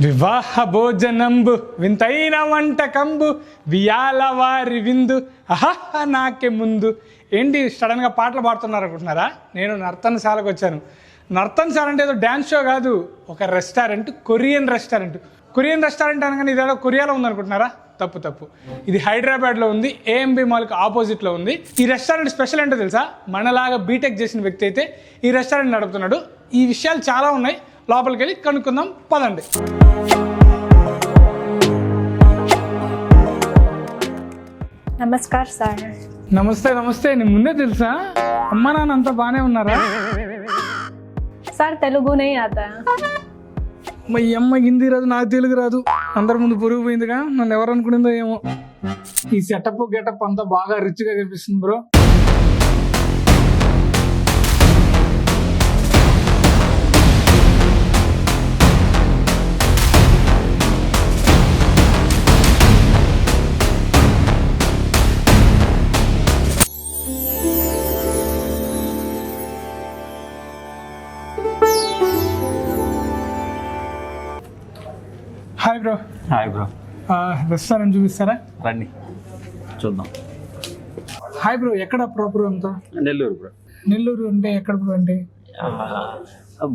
వివాహ భోజనంబు వింతైన వంటకంబు వియాల వారి విందు అహహ నాకే ముందు. ఏంటి సడన్గా పాటలు పాడుతున్నారు అనుకుంటున్నారా? నేను నర్తనశాలకు వచ్చాను. నర్తనశాల అంటే ఏదో డ్యాన్స్ షో కాదు, ఒక restaurant, Korean restaurant. Korean restaurant అనగానే ఇదేదో కొరియాలో ఉందనుకుంటున్నారా? తప్పు. ఇది హైదరాబాద్లో ఉంది, ఏఎంబి మాల్కి ఆపోజిట్లో ఉంది. ఈ రెస్టారెంట్ స్పెషల్ ఏంటో తెలుసా? మనలాగా బీటెక్ చేసిన వ్యక్తి అయితే ఈ రెస్టారెంట్ నడుపుతున్నాడు. ఈ విషయాలు చాలా ఉన్నాయి, లోపలికి వెళ్ళి కనుక్కుందాం, పదండి. నమస్కార్ సార్. నమస్తే. నేను ముందే తెలుసా? అమ్మ నాన్న అంతా బాగానే ఉన్నారా? సార్ తెలుగు नहीं आता. మా అమ్మ హిందీ రాదు, నాకు తెలుగు రాదు. అందరి ముందు పొరుగు పోయిందిగా, నన్ను ఎవరు అనుకునిందో ఏమో. ఈ సెటప్ గెటప్ అంతా బాగా రిచ్గా కనిపిస్తుంది బ్రో. Hi bro. రెస్టారెంట్ చూపిస్తారా? రండి చూద్దాం. హాయ్ బ్రో, ఎక్కడ ప్రాపర్ అంతా? నెల్లూరు బ్రో. నెల్లూరు అంటే ఎక్కడ బ్రో? అంటే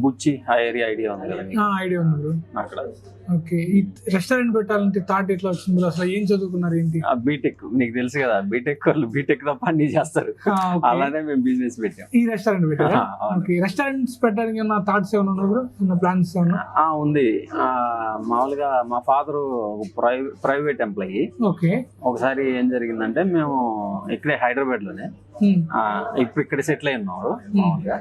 బుచ్చి ఆ ఏరియా ఐడియా ఉంది కదా? ఐడియా ఉంది బ్రో. అక్కడ. ఓకే, ఈ రెస్టారెంట్ పెట్టాలంటే థాట్ ఎట్లా వచ్చింది బ్రో? అసలు ఏం చదువుకున్నారు ఏంటి? బీటెక్, నీకు తెలుసు కదా, బీటెక్ వాళ్ళు బీటెక్ తప్ప అన్ని చేస్తారు. అలానే మేము బిజినెస్ పెట్టాం. ఈ రెస్టారెంట్ పెట్టారా? ఓకే, రెస్టారెంట్స్ పెట్టడానికి ఏమన్నా థాట్స్ ఏమైనా ఉన్నా బ్రో? ఏమన్నా ప్లాన్స్ ఏమన్నా? ఉంది. మామూలుగా మా ఫాదర్ ప్రైవేట్ ఎంప్లాయీ. ఓకే. ఒకసారి ఏం జరిగిందంటే, మేము ఇక్కడే హైదరాబాద్ లోనే ఇప్పుడు ఇక్కడ సెటిల్ అయి ఉన్నారు. మామూలుగా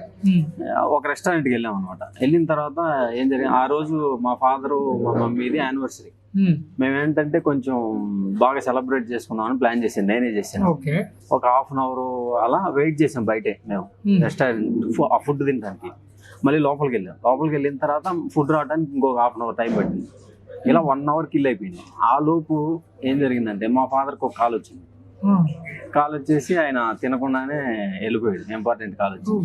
ఒక రెస్టారెంట్కి వెళ్ళాం అనమాట. వెళ్ళిన తర్వాత ఏం జరిగింది, ఆ రోజు మా ఫాదరు మా మమ్మీది యానివర్సరీ. మేమేంటంటే కొంచెం బాగా సెలబ్రేట్ చేసుకుందామని ప్లాన్ చేసాను, నేనే చేశాను. ఒక హాఫ్ అన్ అవర్ అలా వెయిట్ చేసాం బయటే మేము రెస్టారెంట్ ఆ ఫుడ్ తినడానికి. మళ్ళీ లోపలికి వెళ్ళాం. లోపలికి వెళ్ళిన తర్వాత ఫుడ్ రావడానికి ఇంకొక హాఫ్ అన్ అవర్ టైం పట్టింది. ఇలా 1 అవర్ కిల్ అయిపోయింది. ఆ లోపు ఏం జరిగిందంటే, మా ఫాదర్కి ఒక కాల్ వచ్చింది. కాల్ వచ్చేసి ఆయన తినకుండానే వెళ్ళిపోయాడు. ఇంపార్టెంట్ కాల్ వచ్చింది.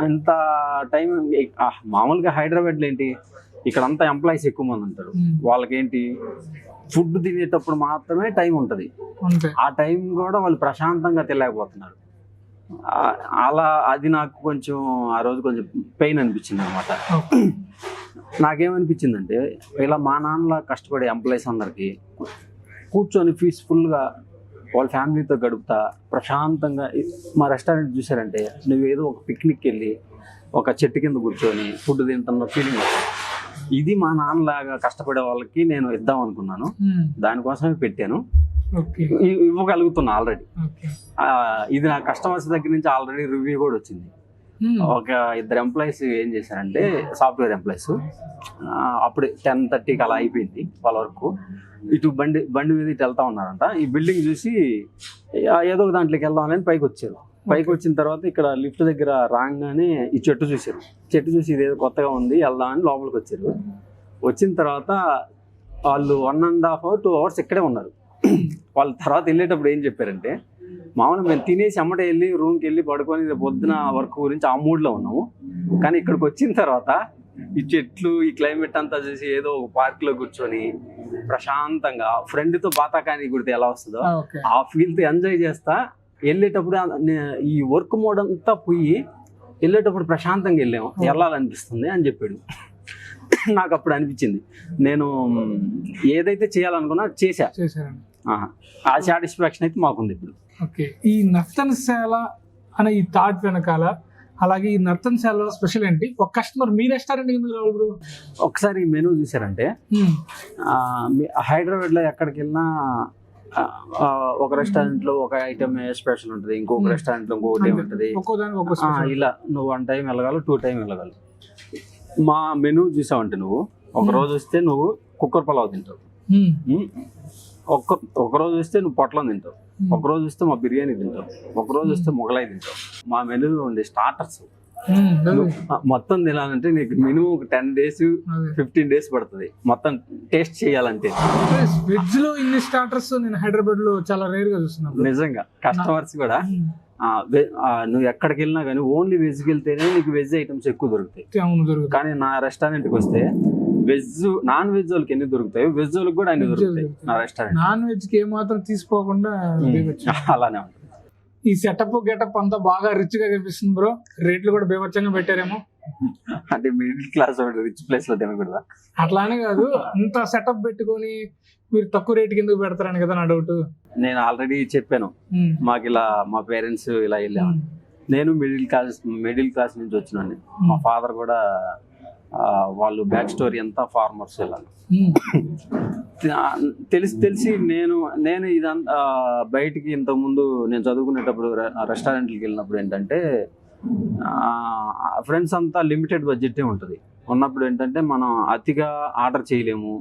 ఇంత టైం మామూలుగా హైదరాబాద్లో ఏంటి, ఇక్కడ అంతా ఎంప్లాయీస్ ఎక్కువ మంది ఉంటారు. వాళ్ళకేంటి ఫుడ్ తినేటప్పుడు మాత్రమే టైం ఉంటుంది. ఆ టైం కూడా వాళ్ళు ప్రశాంతంగా తినలేకపోతున్నారు. అలా అది నాకు కొంచెం ఆ రోజు కొంచెం పెయిన్ అనిపించింది అనమాట. నాకేమనిపించిందంటే, ఇలా మా నాన్నలా కష్టపడే ఎంప్లాయీస్ అందరికీ కూర్చొని పీస్ఫుల్గా వాళ్ళ ఫ్యామిలీతో గడుపుతా ప్రశాంతంగా మా రెస్టారెంట్ చూసారంటే, నువ్వేదో ఒక పిక్నిక్ వెళ్ళి ఒక చెట్టు కింద కూర్చొని ఫుడ్ తింటున్న ఫీలింగ్ వస్తుంది. ఇది మా నాన్నలాగా కష్టపడే వాళ్ళకి నేను ఇద్దాం అనుకున్నాను. దానికోసమే పెట్టాను. ఇవ్వగలుగుతున్నా ఆల్రెడీ. ఇది నా కస్టమర్స్ దగ్గర నుంచి ఆల్రెడీ రివ్యూ కూడా వచ్చింది. ఒక 2 ఎంప్లాయీస్ ఏం చేశారంటే, సాఫ్ట్వేర్ ఎంప్లాయీస్, అప్పుడే 10:30కి అలా అయిపోయింది వాళ్ళ వర్క్. ఇటు బండి మీద ఇటు వెళ్తా ఉన్నారంట. ఈ బిల్డింగ్ చూసి ఏదో ఒక దాంట్లోకి వెళ్దామని పైకి వచ్చారు. పైకి వచ్చిన తర్వాత ఇక్కడ లిఫ్ట్ దగ్గర రాగానే ఈ చెట్టు చూశారు. చెట్టు చూసి ఇదేదో కొత్తగా ఉంది, వెళ్దామని లోపలికి వచ్చారు. వచ్చిన తర్వాత వాళ్ళు 1.5 hours 2 hours ఇక్కడే ఉన్నారు. వాళ్ళ తర్వాత వెళ్ళేటప్పుడు ఏం చెప్పారంటే, మామూలుగా మేము తినేసి అమ్మటే వెళ్ళి రూమ్కి వెళ్ళి పడుకొని పొద్దున వర్క్ గురించి ఆ మూడ్లో ఉన్నాము. కానీ ఇక్కడికి వచ్చిన తర్వాత ఈ చెట్లు, ఈ క్లైమేట్ అంతా చూసి ఏదో ఒక పార్క్లో కూర్చొని ప్రశాంతంగా ఫ్రెండ్తో బాతాకాని గుడితే ఎలా వస్తుందో ఆ ఫీల్తో ఎంజాయ్ చేస్తా వెళ్ళేటప్పుడు ఈ వర్క్ మోడ్ అంతా పోయి వెళ్ళేటప్పుడు ప్రశాంతంగా వెళ్ళాలనిపిస్తుంది అని చెప్పాడు. నాకు అప్పుడు అనిపించింది, నేను ఏదైతే చేయాలనుకున్నా చేశాను. ఆ సాటిస్ఫాక్షన్ అయితే మాకుంది ఇప్పుడు. ఓకే, ఈ నర్తనశాల అనే ఈ థాట్ వెనకాల, అలాగే ఈ నర్తనశాలలో స్పెషల్ ఏంటి? ఒక కస్టమర్ మీ రెస్టారెంట్ ఎందుకు రావాలి బ్రో? ఒకసారి మెనూ చూసారంటే, హైదరాబాద్లో ఎక్కడికి వెళ్ళినా ఒక రెస్టారెంట్లో ఒక ఐటమ్ స్పెషల్ ఉంటుంది, ఇంకొక రెస్టారెంట్లో ఇంకొకటి ఉంటుంది. ఇలా నువ్వు 1 టైం వెళ్ళగలవు, 2 టైం వెళ్ళగలవు. మా మెనూ చూసావంటే, నువ్వు ఒక రోజు వస్తే నువ్వు కుక్కర్ పలావ్ తింటావు, ఒక రోజు వస్తే నువ్వు పొట్లం తింటావు, ఒక రోజు వస్తే మా బిర్యానీ తింటావు, ఒక రోజు వస్తే మొగలాయి తింటావు. మా మెనూలో ఉండే స్టార్టర్స్ మొత్తం తినాలంటే నీకు మినిమం ఒక 10 days 15 days పడుతుంది మొత్తం టేస్ట్ చేయాలంటే. వెజ్ లో ఇన్ని స్టార్టర్స్ నేను హైదరాబాద్ లో చాలా రేర్ గా చూస్తున్నాను. నిజంగా కస్టమర్స్ కూడా నువ్వు ఎక్కడికి వెళ్ళినా కానీ ఓన్లీ వెజ్కి వెళ్తేనే నీకు వెజ్ ఐటమ్స్ ఎక్కువ దొరుకుతాయి. అవును దొరుకుతాయి. కానీ నా రెస్టారెంట్కి వస్తే వెజ్ నాన్ వెజ్ వాళ్ళకి ఎన్ని దొరుకుతాయి, వెజ్ వాళ్ళకి కూడా అన్ని దొరుకుతాయి నా రెస్టారెంట్. నాన్ వెజ్ కి ఏమాత్రం తీసుకోకుండా అలానే ఉంటుంది. ఈ సెటప్ గెటప్ అంతా బాగా రిచ్ గా కనిపిస్తుంది బ్రో. రేట్లు కూడా బీభత్సంగా పెట్టారేమో. అంటే మిడిల్ క్లాస్ రిచ్ ప్లేస్ లో తినకూడదా? అట్లానే కాదు, అంత సెటప్ పెట్టుకొని మీరు తక్కువ రేటుకి ఎందుకు పెడతారని కదా నా డౌట్. నేను ఆల్రెడీ చెప్పాను, మాకు ఇలా మా పేరెంట్స్ ఇలా వెళ్ళాము. నేను మిడిల్ క్లాస్ నుంచి వచ్చినాను. మా ఫాదర్ కూడా వాళ్ళు బ్యాక్ స్టోరీ అంతా ఫార్మర్స్ ఇలా తెలిసి నేను ఇదంతా బయటికి ఇంతకుముందు నేను చదువుకునేటప్పుడు రెస్టారెంట్కి వెళ్ళినప్పుడు ఏంటంటే ఫ్రెండ్స్ అంతా లిమిటెడ్ బడ్జెటే ఉంటుంది. ఉన్నప్పుడు ఏంటంటే మనం అతిగా ఆర్డర్ చేయలేము,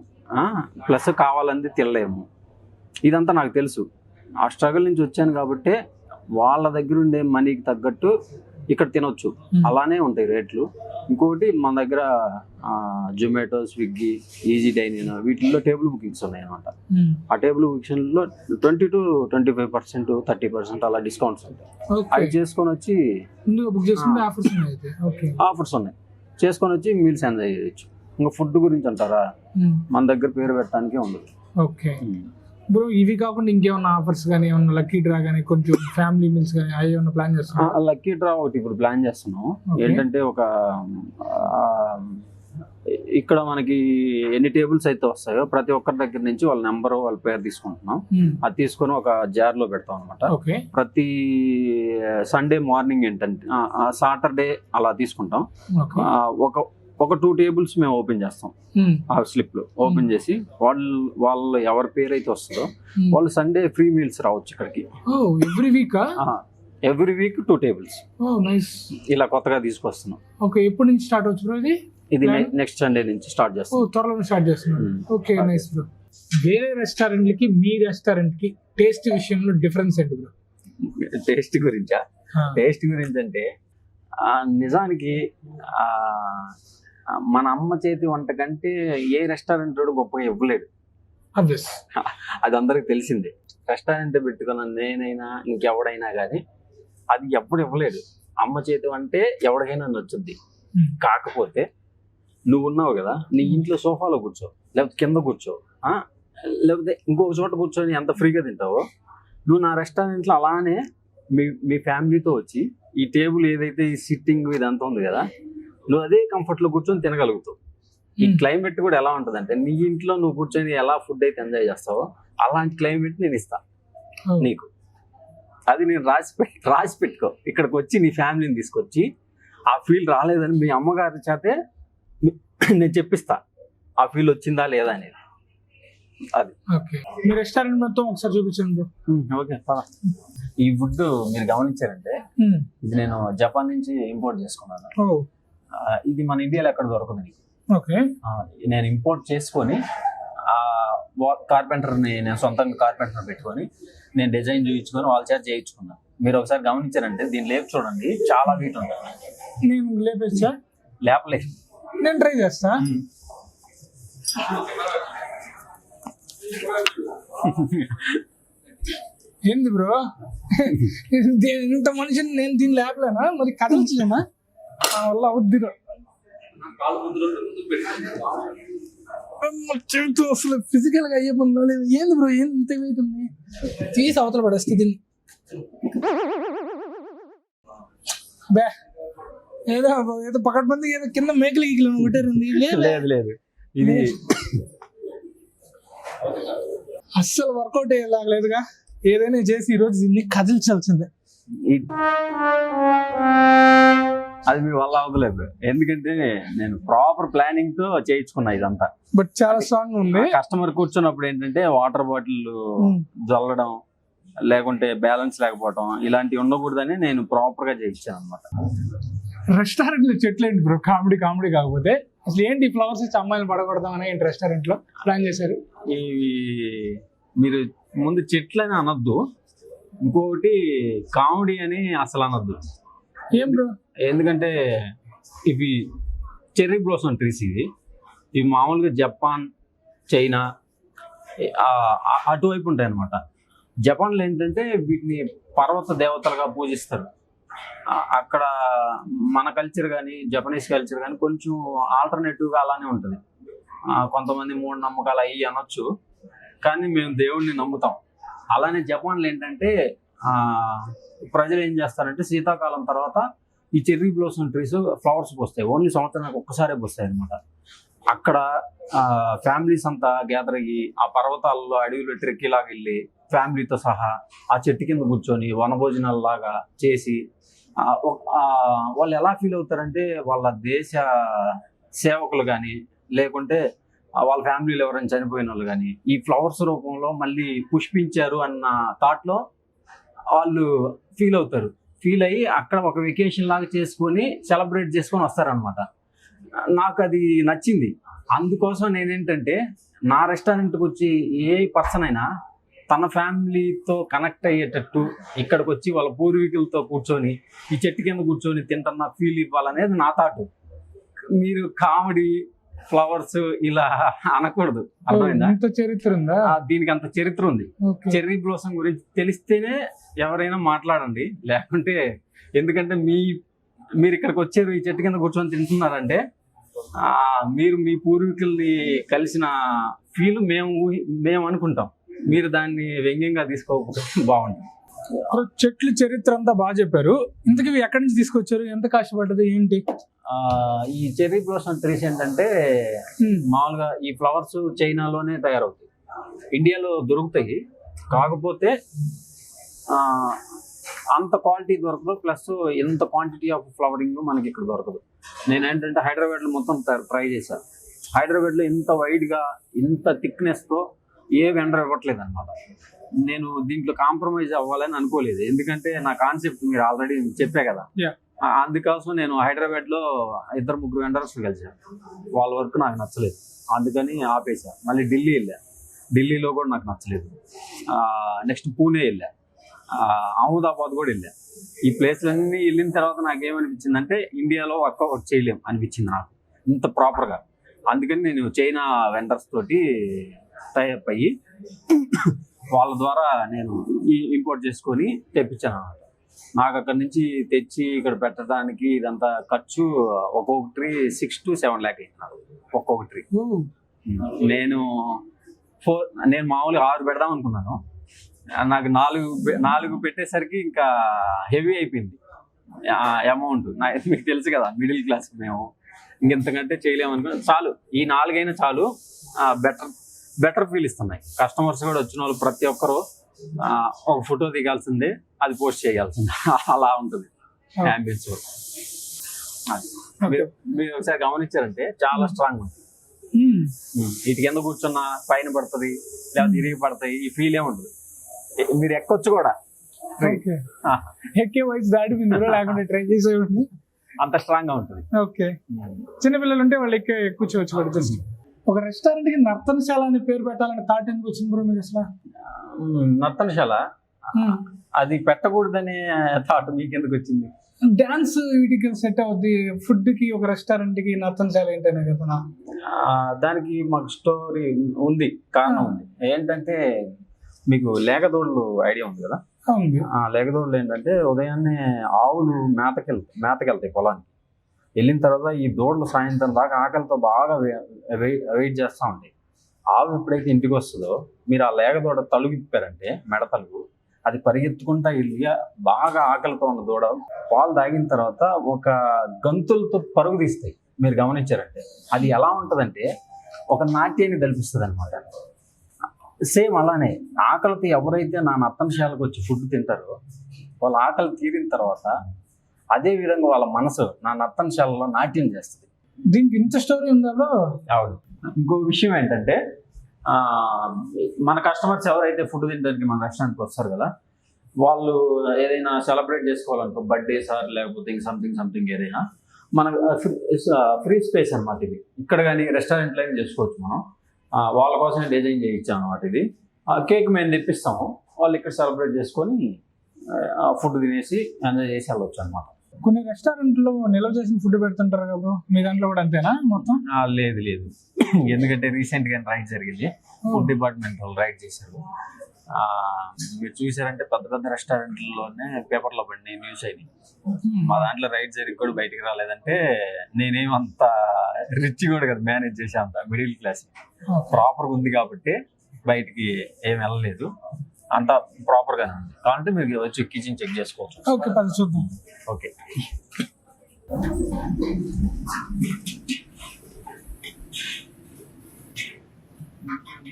ప్లస్ కావాలంది తినలేము. ఇదంతా నాకు తెలుసు. ఆ స్ట్రగుల్ నుంచి వచ్చాను కాబట్టి వాళ్ళ దగ్గర ఉండే మనీకి తగ్గట్టు ఇక్కడ తినొచ్చు. అలానే ఉంటాయి రేట్లు. ఇంకొకటి మన దగ్గర జొమాటో, స్విగ్గీ, ఈజీ డైనింగ్ వీటిల్లో టేబుల్ బుకింగ్స్ ఉన్నాయి అనమాట. ఆ టేబుల్ బుకింగ్స్లో 20 to 25%, 30% అలా డిస్కౌంట్స్ ఉంటాయి. అవి చేసుకొని వచ్చి ఆఫర్స్ ఉన్నాయి, చేసుకొని వచ్చి మీల్స్ ఎంజాయ్ చేయొచ్చు. ఇంకా ఫుడ్ గురించి అంటారా, మన దగ్గర పేరు పెట్టడానికి ఉండదు. ఓకే బ్రో, ఇవి కాకుండా ఇంకేమన్నా ఆఫర్స్ కానీ ఏమన్నా లక్కీ డ్రా కానీ కొంచెం ఫ్యామిలీ మీల్స్ కానీ అవి ఏమన్నా ప్లాన్ చేస్తున్నాం? లక్కీ డ్రా ఒకటి ఇప్పుడు ప్లాన్ చేస్తున్నాం. ఏంటంటే ఒక ఇక్కడ మనకి ఎన్ని టేబుల్స్ అయితే వస్తాయో ప్రతి ఒక్కరి దగ్గర నుంచి వాళ్ళ నెంబర్, వాళ్ళ పేరు తీసుకుంటున్నాం. అది తీసుకొని ఒక జార్ లో పెడతాం అనమాట. ప్రతి సండే మార్నింగ్ ఏంటంటే సాటర్డే అలా తీసుకుంటాం. ఒక 2 tables మేము ఓపెన్ చేస్తాం. ఆ స్లిప్ లో ఓపెన్ చేసి వాళ్ళు ఎవరి పేరు అయితే వస్తుందో వాళ్ళు సండే ఫ్రీ మీల్స్ రావచ్చు ఇక్కడికి. ఎవ్రీ వీక్ 2 tables ఇలా కొత్తగా తీసుకొస్తున్నాం. ఓకే, ఎప్పటి నుంచి స్టార్ట్ అవచ్చు బ్రో? ఇది నెక్స్ట్ సండే నుంచి స్టార్ట్ చేస్తాం. త్వరలో స్టార్ట్ చేస్తున్నాం. Okay, nice bro. వేరే రెస్టారెంట్లకి మీ రెస్టారెంట్ కి టేస్ట్ విషయంలో డిఫరెన్స్ ఏంటి బ్రో? టేస్ట్ గురించి అంటే నిజానికి మన అమ్మ చేతి వంట కంటే ఏ రెస్టారెంట్ గొప్పగా ఇవ్వలేడు. అది అందరికి తెలిసిందే. రెస్టారెంట్ పెట్టుకున్న నేనైనా ఇంకెవడైనా కానీ అది ఎప్పుడు ఇవ్వలేడు. అమ్మ చేతి వంటే ఎవరికైనా నచ్చుద్ది. కాకపోతే నువ్వు ఉన్నావు కదా, నీ ఇంట్లో సోఫాలో కూర్చో, లేకపోతే కింద కూర్చో, లేకపోతే ఇంకొక చోట కూర్చొని ఎంత ఫ్రీగా తింటావో నువ్వు నా రెస్టారెంట్లో అలానే మీ ఫ్యామిలీతో వచ్చి ఈ టేబుల్ ఏదైతే ఈ సిట్టింగ్ ఇదంతా ఉంది కదా, నువ్వు అదే కంఫర్ట్ లో కూర్చొని తినగలుగుతావు. ఈ క్లైమేట్ కూడా ఎలా ఉంటుంది అంటే నీ ఇంట్లో నువ్వు కూర్చొని ఎలా ఫుడ్ అయితే ఎంజాయ్ చేస్తావో అలాంటి క్లైమేట్ నేను ఇస్తా నీకు. అది నేను రాసి పెట్టుకో. ఇక్కడికి వచ్చి నీ ఫ్యామిలీని తీసుకొచ్చి ఆ ఫీల్ రాలేదని మీ అమ్మగారి చేతే నేను చెప్పిస్తా ఆ ఫీల్ వచ్చిందా లేదా అనేది. అది మీ రెస్టారెంట్ మొత్తం ఒకసారి చూపించండి. ఓకే, ఈ ఫుడ్ మీరు గమనించారంటే ఇది నేను జపాన్ నుంచి ఇంపోర్ట్ చేసుకున్నాను. ఇది మన ఇండియాలో ఎక్కడ దొరకదు నీకు. నేను ఇంపోర్ట్ చేసుకొని కార్పెంటర్ని నేను సొంతంగా కార్పెంటర్ పెట్టుకొని నేను డిజైన్ చూయించుకొని వాళ్ళ చేత చేయించుకున్నాను. మీరు ఒకసారి గమనించారంటే దీని లేపు చూడండి, చాలా వీట్ ఉంటుంది. నేను లేపేస్తా, లేపలేదు, నేను ట్రై చేస్తా. ఏంది బ్రో, ఇంత మనిషిని నేను దీన్ని లేపలేనా? మరి కదల్చలేనా? నా వల్ల అవుద్దిరా. అసలు ఫిజికల్ గా అయ్యే పనులు లేదు. ఏంది బ్రో, ఏంది ఇంత వెయిట్ ఉంది? తీసి అవతల పడేస్తే దీన్ని. బే ఏదో పకడ్బందీ ఏదో కింద మేకలు గీకలు కొట్టారండి. లేదు, ఇది అస్సలు వర్కౌట్ అయ్యేలాగలేదుగా. ఏదైనా చేసి ఈ రోజు దీన్ని కదిల్చాల్సిందే. అది మీ వల్ల అవ్వలేదు, ఎందుకంటే నేను ప్రాపర్ ప్లానింగ్ తో చేయించుకున్నా ఇదంతా. బట్ చాలా స్ట్రాంగ్ ఉంది. కస్టమర్ కూర్చున్నప్పుడు ఏంటంటే వాటర్ బాటిల్ జల్లడం లేకుంటే బ్యాలెన్స్ లేకపోవడం ఇలాంటివి ఉండకూడదని నేను ప్రాపర్ గా చేయించాను అనమాట. రెస్టారెంట్ లో చెట్లు ఏంటి బ్రో, కామెడీ కాకపోతే అసలు ఏంటి ఫ్లవర్స్ ఇచ్చి అమ్మాయిని పడగొడదామని ఏంటి రెస్టారెంట్ లో ప్లాన్ చేశారు? ఈ మీరు ముందు చెట్లు అని అనొద్దు, ఇంకొకటి కామెడీ అని అసలు అనొద్దు. ఏం బ్రో? ఎందుకంటే ఇవి చెర్రీ బ్లోసమ్ ట్రీస్. ఇవి మామూలుగా జపాన్, చైనా అటువైపు ఉంటాయి అనమాట. జపాన్లో ఏంటంటే వీటిని పర్వత దేవతలుగా పూజిస్తారు. అక్కడ మన కల్చర్ కానీ జపనీస్ కల్చర్ కానీ కొంచెం ఆల్టర్నేటివ్గా అలానే ఉంటుంది. కొంతమంది మూఢనమ్మకాలు అయ్యి అనొచ్చు, కానీ మేము దేవుణ్ణి నమ్ముతాం. అలానే జపాన్లో ఏంటంటే ప్రజలు ఏం చేస్తారంటే శీతాకాలం తర్వాత ఈ చెర్రీ బ్లోసమ్ ట్రీస్ ఫ్లవర్స్ పోస్తాయి. ఓన్లీ సంవత్సరానికి ఒక్కసారే పోస్తాయి అనమాట. అక్కడ ఫ్యామిలీస్ అంతా గ్యాదర్ అయ్యి ఆ పర్వతాల్లో అడవిలో ట్రెక్కి లాగా వెళ్ళి ఫ్యామిలీతో సహా ఆ చెట్టు కింద కూర్చొని వనభోజనాల లాగా చేసి వాళ్ళు ఎలా ఫీల్ అవుతారంటే వాళ్ళ దేశ సేవకులు కానీ లేకుంటే వాళ్ళ ఫ్యామిలీలో ఎవరైనా చనిపోయిన వాళ్ళు కానీ ఈ ఫ్లవర్స్ రూపంలో మళ్ళీ పుష్పించారు అన్న థాట్లో వాళ్ళు ఫీల్ అవుతారు. ఫీల్ అయ్యి అక్కడ ఒక వెకేషన్ లాగా చేసుకొని సెలబ్రేట్ చేసుకొని వస్తారనమాట. నాకు అది నచ్చింది. అందుకోసం నేనేంటంటే నా రెస్టారెంట్కి వచ్చి ఏ పర్సన్ అయినా తన ఫ్యామిలీతో కనెక్ట్ అయ్యేటట్టు ఇక్కడికి వచ్చి వాళ్ళ పూర్వీకులతో కూర్చొని ఈ చెట్టు కింద కూర్చొని తింటున్న ఫీల్ ఇవ్వాలనేది నా థాట్. మీరు కామెడీ ఫ్లవర్స్ ఇలా అనకూడదు, అర్థమైందా? చరిత్ర ఉందా దీనికి? అంత చరిత్ర ఉంది. చెర్రీ బ్లోసమ్ గురించి తెలిస్తేనే ఎవరైనా మాట్లాడండి, లేకుంటే ఎందుకంటే మీరు ఇక్కడికి వచ్చారు ఈ చెట్టు కింద కూర్చొని తింటున్నారంటే మీరు మీ పూర్వీకుల్ని కలిసిన ఫీల్ మేము అనుకుంటాం. మీరు దాన్ని వ్యంగ్యంగా తీసుకోకపోతే బాగుంటుంది. చెట్లు చరిత్ర అంతా బాగా చెప్పారు. ఇంతకీ ఎక్కడి నుంచి తీసుకొచ్చారు, ఎంత కష్టపడ్డది ఏంటి? ఈ చెర్రీ బ్లోసమ్ ట్రీస్ ఏంటంటే మామూలుగా ఈ ఫ్లవర్స్ చైనాలోనే తయారవుతాయి, ఇండియాలో దొరుకుతాయి. కాకపోతే అంత క్వాలిటీ దొరకదు, ప్లస్ ఎంత క్వాంటిటీ ఆఫ్ ఫ్లవరింగ్ మనకి ఇక్కడ దొరకదు. నేనేంటంటే హైదరాబాద్లో మొత్తం ట్రై చేశాను. హైదరాబాద్లో ఇంత వైడ్గా ఇంత థిక్నెస్తో ఏ వెండర్ ఇవ్వట్లేదు అనమాట. నేను దీంట్లో కాంప్రమైజ్ అవ్వాలని అనుకోలేదు, ఎందుకంటే నా కాన్సెప్ట్ మీరు ఆల్రెడీ చెప్పే కదా. అందుకోసం నేను హైదరాబాద్లో 2-3 వెండర్స్ కలిసాను. వాళ్ళ వర్క్ నాకు నచ్చలేదు, అందుకని ఆపేసా. మళ్ళీ ఢిల్లీ వెళ్ళా, ఢిల్లీలో కూడా నాకు నచ్చలేదు. నెక్స్ట్ పూణే వెళ్ళా, అహ్మదాబాద్ కూడా వెళ్ళా. ఈ ప్లేస్లన్నీ వెళ్ళిన తర్వాత నాకేమనిపించింది అంటే ఇండియాలో వర్క్ చేయలేం అనిపించింది నాకు ఇంత ప్రాపర్గా. అందుకని నేను చైనా వెండర్స్ తోటి టైఅప్ అయ్యి వాళ్ళ ద్వారా నేను ఇంపోర్ట్ చేసుకొని తెప్పించాను అన్నమాట. నాకు అక్కడి నుంచి తెచ్చి ఇక్కడ పెట్టడానికి ఇదంతా ఖర్చు ఒక్కొక్క ట్రీ 6 to 7 lakhs అయింది ఒక్కొక్క ట్రీ. నేను మామూలుగా 6 పెడదాం అనుకున్నాను, నాకు 4 పెట్టేసరికి ఇంకా హెవీ అయిపోయింది అమౌంట్. మీకు తెలుసు కదా, మిడిల్ క్లాస్ మేము ఇంకెంతకంటే చేయలేము అనుకున్నాను. చాలు, ఈ 4 అయినా చాలు. బెటర్ ఫీల్ ఇస్తున్నాయి. కస్టమర్స్ కూడా వచ్చిన వాళ్ళు ప్రతి ఒక్కరు ఒక ఫోటో దిగాల్సిందే, అది పోస్ట్ చేయాల్సిందే, అలా ఉంటుంది అంబియన్స్. మీరు ఒకసారి గమనించారంటే చాలా స్ట్రాంగ్ ఉంటుంది. ఇటు కింద కూర్చున్న పైన పడుతుంది, లేకపోతే ఇరిగి పడతాయి, ఈ ఫీల్ ఉంటుంది. మీరు ఎక్కొచ్చు కూడా, ఎక్కే వయసు దాటి లేకుండా ట్రై చేసేవాడిని, అంత స్ట్రాంగ్ గా ఉంటుంది. ఓకే, చిన్నపిల్లలు ఉంటే వాళ్ళు కూర్చోవచ్చు కూడా. జస్ట్ ఒక రెస్టారెంట్ కి నర్తనశాల అని పేరు పెట్టాలని థాట్ ఎందుకు వచ్చింది బ్రో మీకు అసలు? నర్తనశాల అది పెట్టకూడదనే థాట్ మీకు ఎందుకు వచ్చింది? డాన్స్ వీటికి సెట్ అవుద్ది, ఫుడ్ కి ఒక రెస్టారెంట్ కి నర్తనశాల ఏంటనే కదా. దానికి మాకు స్టోరీ ఉంది, కారణం ఉంది. ఏంటంటే మీకు లేగదోళ్ళు ఐడియా ఉంది కదా. లేగదోళ్ళు ఏంటంటే ఉదయాన్నే ఆవులు మేతకెళ్తాయి పొలానికి. వెళ్ళిన తర్వాత ఈ దూడలు సాయంత్రం దాకా ఆకలితో బాగా వెయిట్ చేస్తూ ఉంటాయి. ఆవు ఎప్పుడైతే ఇంటికి వస్తుందో మీరు ఆ లేగదూడ తలుగు ఇప్పారంటే మెడ తలుగు, అది పరిగెత్తుకుంటా వెళ్ళి బాగా ఆకలితో ఉన్న దూడ పాలు తాగిన తర్వాత ఒక గంతులతో పరుగు తీస్తాయి. మీరు గమనించారంటే అది ఎలా ఉంటుందంటే ఒక నాట్యాన్ని తలపిస్తుంది అనమాట. సేమ్ అలానే ఆకలితో ఎవరైతే నా నర్తనశాలకు వచ్చి ఫుడ్ తింటారో వాళ్ళ ఆకలి తీరిన తర్వాత అదే విధంగా వాళ్ళ మనసు నా నర్తనశాలలో నాట్యం చేస్తుంది. దీనికి ఇంత స్టోరీ ఉందా? అవును. ఇంకో విషయం ఏంటంటే మన కస్టమర్స్ ఎవరైతే ఫుడ్ తినడానికి మన రెస్టారెంట్కి వస్తారు కదా, వాళ్ళు ఏదైనా సెలబ్రేట్ చేసుకోవాలనుకో, బర్త్డే సార్ లేకపోతే సంథింగ్ ఏదైనా, మన ఫ్రీ స్పేస్ అనమాట ఇది. ఇక్కడ కానీ రెస్టారెంట్లో అయినా చేసుకోవచ్చు మనం. వాళ్ళ కోసమే డిజైన్ చేయించాం అనమాట ఇది. కేక్ మేము తెప్పిస్తాము, వాళ్ళు ఇక్కడ సెలబ్రేట్ చేసుకొని ఫుడ్ తినేసి ఎంజాయ్ చేసి వెళ్ళొచ్చు అనమాట. కొన్ని రెస్టారెంట్లో నిల్వ చేసిన ఫుడ్ పెడుతుంటారు కదా, మీ దాంట్లో కూడా అంతేనా మొత్తం? లేదు, ఎందుకంటే రీసెంట్గా రైడ్ జరిగింది, ఫుడ్ డిపార్ట్మెంట్ వాళ్ళు రైడ్ చేశారు. మీరు చూసారంటే పెద్ద పెద్ద రెస్టారెంట్లలోనే పేపర్లో పడి న్యూస్ అయినాయి. మా దాంట్లో రైట్ సైడ్కి కూడా బయటికి రాలేదంటే నేనేమంత రిచ్ కూడా కదా, మేనేజ్ చేసే అంత మిడిల్ క్లాస్ ప్రాపర్గా ఉంది కాబట్టి బయటికి ఏం వెళ్ళలేదు, అంతా ప్రాపర్గానే ఉంది. కాబట్టి మీరు వచ్చి కిచెన్ చెక్ చేసుకోవచ్చు. ఓకే పద చూద్దాం. ఓకే,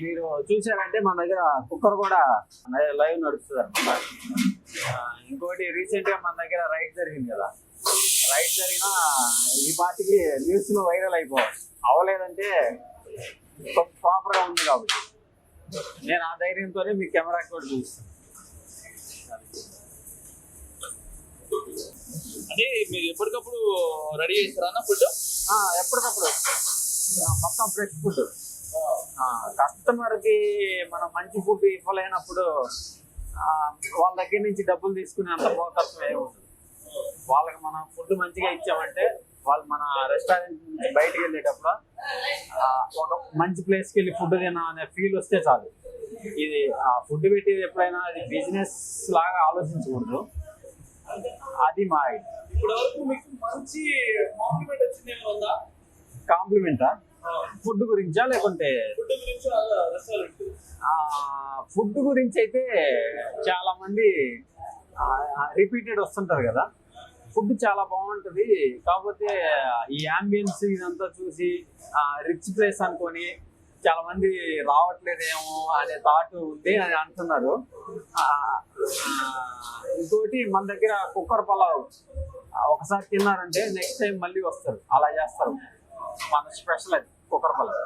మీరు చూసారంటే మన దగ్గర కుక్కర్ కూడా లైవ్ నడుస్తుంది అనమాట. ఇంకోటి రీసెంట్ గా మన దగ్గర రైడ్ జరిగింది కదా, రైడ్ జరిగినా ఈ పార్టీకి న్యూస్ లో వైరల్ అయిపోవాలి, అవ్వలేదంటే ప్రాపర్ గా ఉంది కాబట్టి నేను ఆ ధైర్యంతోనే మీ కెమెరా కూడా చూస్తాను. అంటే మీరు ఎప్పటికప్పుడు రెడీ చేస్తారా ఫుడ్? ఎప్పటికప్పుడు మొత్తం ఫ్రెష్ ఫుడ్. కస్టమర్ కి మనం మంచి ఫుడ్ ఇవ్వలేనప్పుడు వాళ్ళ దగ్గర నుంచి డబ్బులు తీసుకునే అంత మోకర్తం ఏమి ఉండదు. వాళ్ళకి మనం ఫుడ్ మంచిగా ఇచ్చామంటే వాళ్ళు మన రెస్టారెంట్ నుంచి బయటకు వెళ్ళేటప్పుడు ఒక మంచి ప్లేస్కి వెళ్ళి ఫుడ్ తినా అనే ఫీల్ వస్తే చాలు. ఇది ఫుడ్ పెట్టేది ఎప్పుడైనా అది బిజినెస్ లాగా ఆలోచించకూడదు, అది మా ఐడియా. ఇప్పుడు వరకు మీకు మంచి కాంప్లిమెంట్ వచ్చింది ఏమైనా ఉందా? కాంప్లిమెంటా? ఫుడ్ గురించా లేకుంటే ఫుడ్ గురించి? రెస్టారెంట్ ఫుడ్ గురించి అయితే చాలా మంది రిపీటెడ్ వస్తుంటారు కదా, ఫుడ్ చాలా బాగుంటుంది. కాకపోతే ఈ అంబియన్స్ ఇదంతా చూసి రిచ్ ప్లేస్ అనుకొని చాలా మంది రావట్లేదేమో అనే థాట్ ఉంది అని అంటున్నారు. ఇంకోటి మన దగ్గర కుక్కర్ పలావ్ ఒకసారి తిన్నారంటే నెక్స్ట్ టైం మళ్ళీ వస్తారు, అలా చేస్తారు. మన స్పెషల్ అది కుక్కర్ పలావ్.